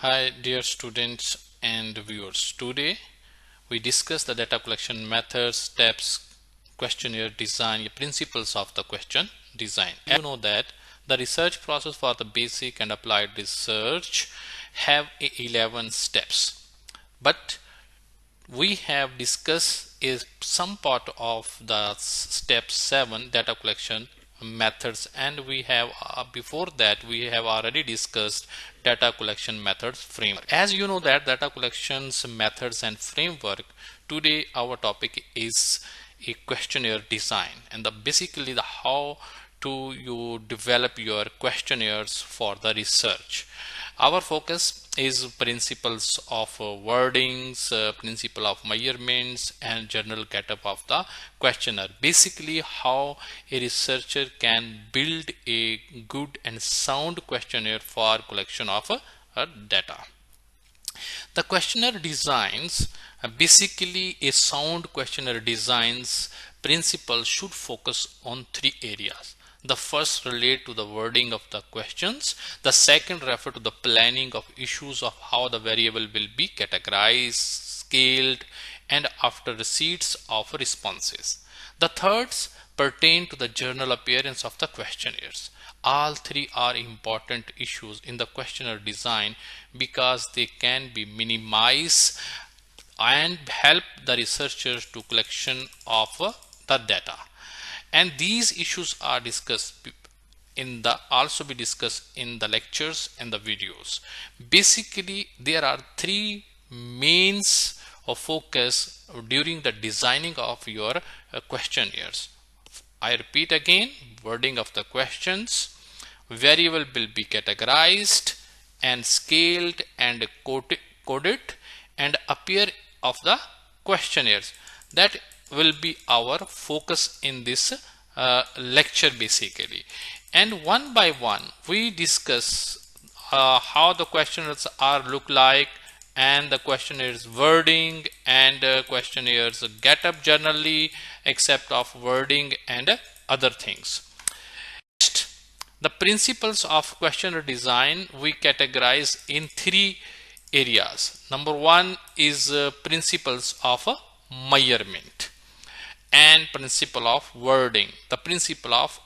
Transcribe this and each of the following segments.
Hi dear students and viewers. Today we discuss the data collection methods, steps, questionnaire design, principles of the question design. You know that the research process for the basic and applied research have 11 steps, but we have discussed is some part of the step 7 data collection methods, and we have before that we have already discussed data collection methods framework. As you know that data collections methods and framework, today our topic is a questionnaire design and basically the how to you develop your questionnaires for the research. Our focus is principles of wordings, principle of measurements, and general setup of the questionnaire. Basically, how a researcher can build a good and sound questionnaire for collection of data. The questionnaire designs, basically a sound questionnaire designs principle should focus on three areas. The first relate to the wording of the questions. The second refer to the planning of issues of how the variable will be categorized, scaled, and after receipts of responses. The thirds pertain to the journal appearance of the questionnaires. All three are important issues in the questionnaire design because they can be minimized and help the researchers to collection of the data. And these issues are discussed in the also be discussed in the lectures and the videos. Basically, there are three mains of focus during the designing of your questionnaires. I repeat again, wording of the questions, variable will be categorized and scaled and coded, and appear of the questionnaires. That will be our focus in this lecture basically. And one by one we discuss how the questionnaires are look like, and the questionnaires wording and questionnaires get up generally except of wording and other things. Next, the principles of questionnaire design we categorize in three areas. Number one is principles of measurement and principle of wording, the principle of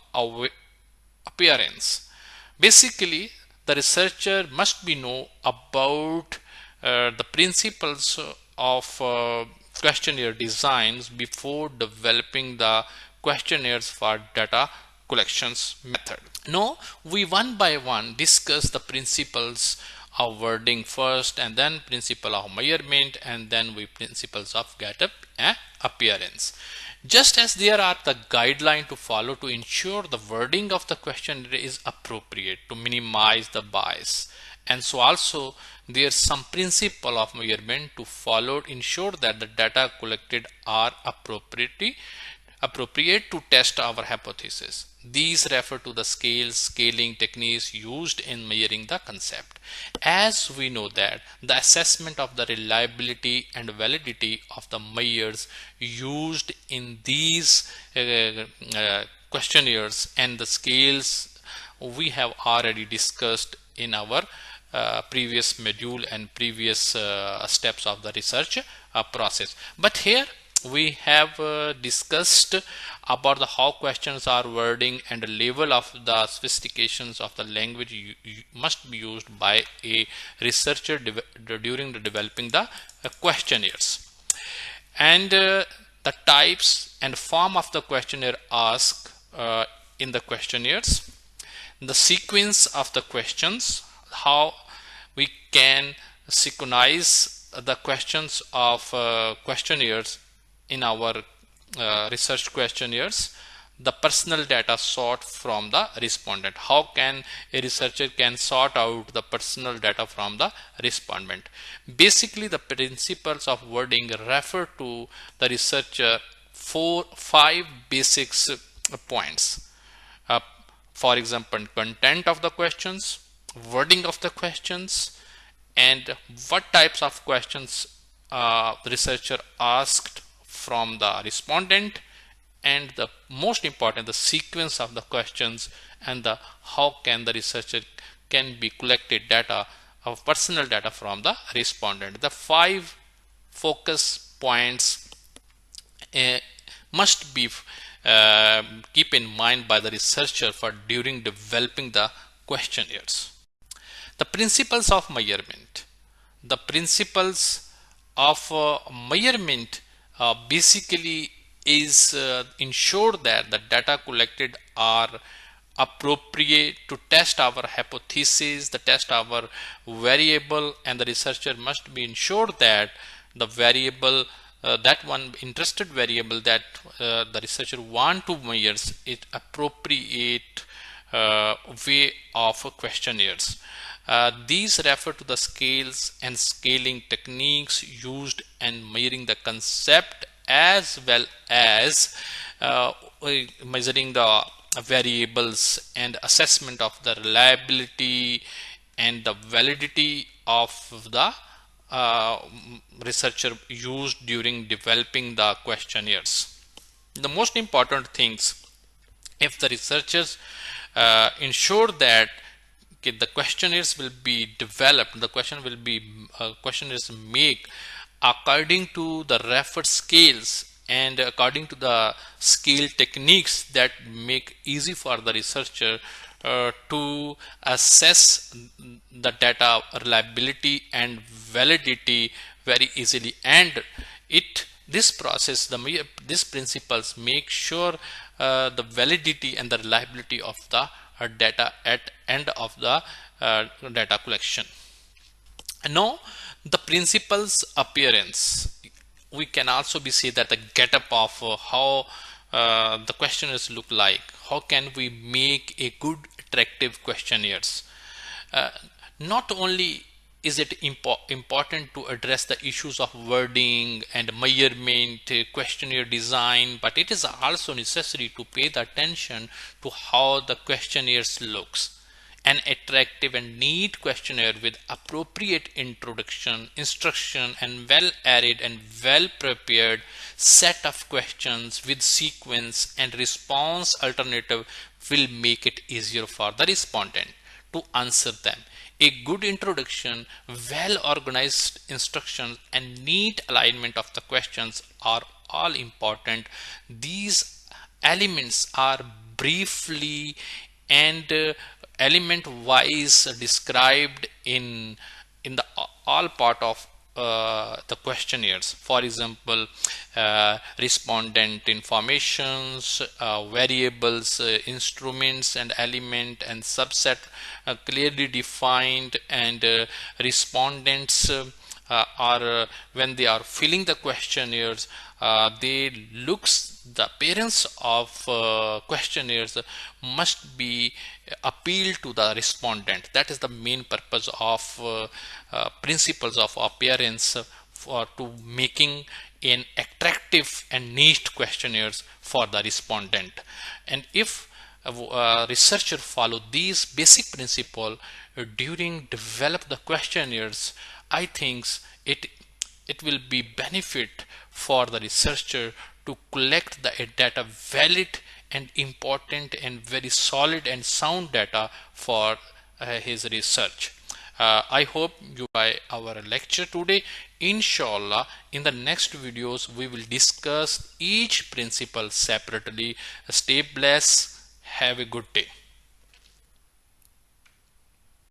appearance. Basically, the researcher must be know about the principles of questionnaire designs before developing the questionnaires for data collections method. Now we one by one discuss the principles of wording first, and then principle of measurement, and then we principles of getup and appearance. Just as there are the guideline to follow to ensure the wording of the questionnaire is appropriate to minimize the bias, and so also there's some principle of measurement to follow ensure that the data collected are appropriate to test our hypothesis. These refer to the scaling techniques used in measuring the concept. As we know that the assessment of the reliability and validity of the measures used in these questionnaires and the scales we have already discussed in our previous module and previous steps of the research process. But here we have discussed about the how questions are wording and the level of the sophistications of the language must be used by a researcher during the developing the questionnaires, and the types and form of the questionnaire asked in the questionnaires, the sequence of the questions, how we can synchronize the questions of questionnaires in our research questionnaires, the personal data sort from the respondent. How can a researcher can sort out the personal data from the respondent? Basically, the principles of wording refer to the researcher five basics points. For example, content of the questions, wording of the questions, and what types of questions the researcher asked from the respondent, and the most important, the sequence of the questions, and the how can the researcher can be collected data of personal data from the respondent. The 5 focus points must be keep in mind by the researcher for during developing the questionnaires. The principles of measurement. The principles of measurement basically is ensure that the data collected are appropriate to test our hypothesis, the test our variable, and the researcher must be ensured that the variable that one interested variable that the researcher want to measure it appropriate way of questionnaires. These refer to the scales and scaling techniques used in measuring the concept as well as measuring the variables and assessment of the reliability and the validity of the researcher used during developing the questionnaires. The most important things, if the researchers ensure that the questionnaires will be developed, the questionnaires make according to the referred scales and according to the scale techniques that make easy for the researcher to assess the data reliability and validity very easily, and this process, these principles make sure the validity and the reliability of the data at end of the data collection. Now the principles appearance, we can also be say that the getup of how the questionnaires look like. How can we make a good attractive questionnaires? Not only is it important to address the issues of wording and measurement, questionnaire design, but it is also necessary to pay the attention to how the questionnaires looks. An attractive and neat questionnaire with appropriate introduction, instruction, and well-added and well-prepared set of questions with sequence and response alternative will make it easier for the respondent to answer them. A good introduction, well-organized instructions, and neat alignment of the questions are all important. These elements are briefly and element wise described in the all part of the questionnaires. For example, respondent informations, variables, instruments and element and subset clearly defined, and respondents are when they are filling the questionnaires, they looks the appearance of questionnaires must be appeal to the respondent. That is the main purpose of principles of appearance for to making an attractive and niche questionnaires for the respondent. And if researcher follow these basic principle during develop the questionnaires, I think it will be benefit for the researcher to collect the data valid and important and very solid and sound data for his research. I hope you by our lecture today. Inshallah, in the next videos we will discuss each principle separately. Stay blessed. Have a good day.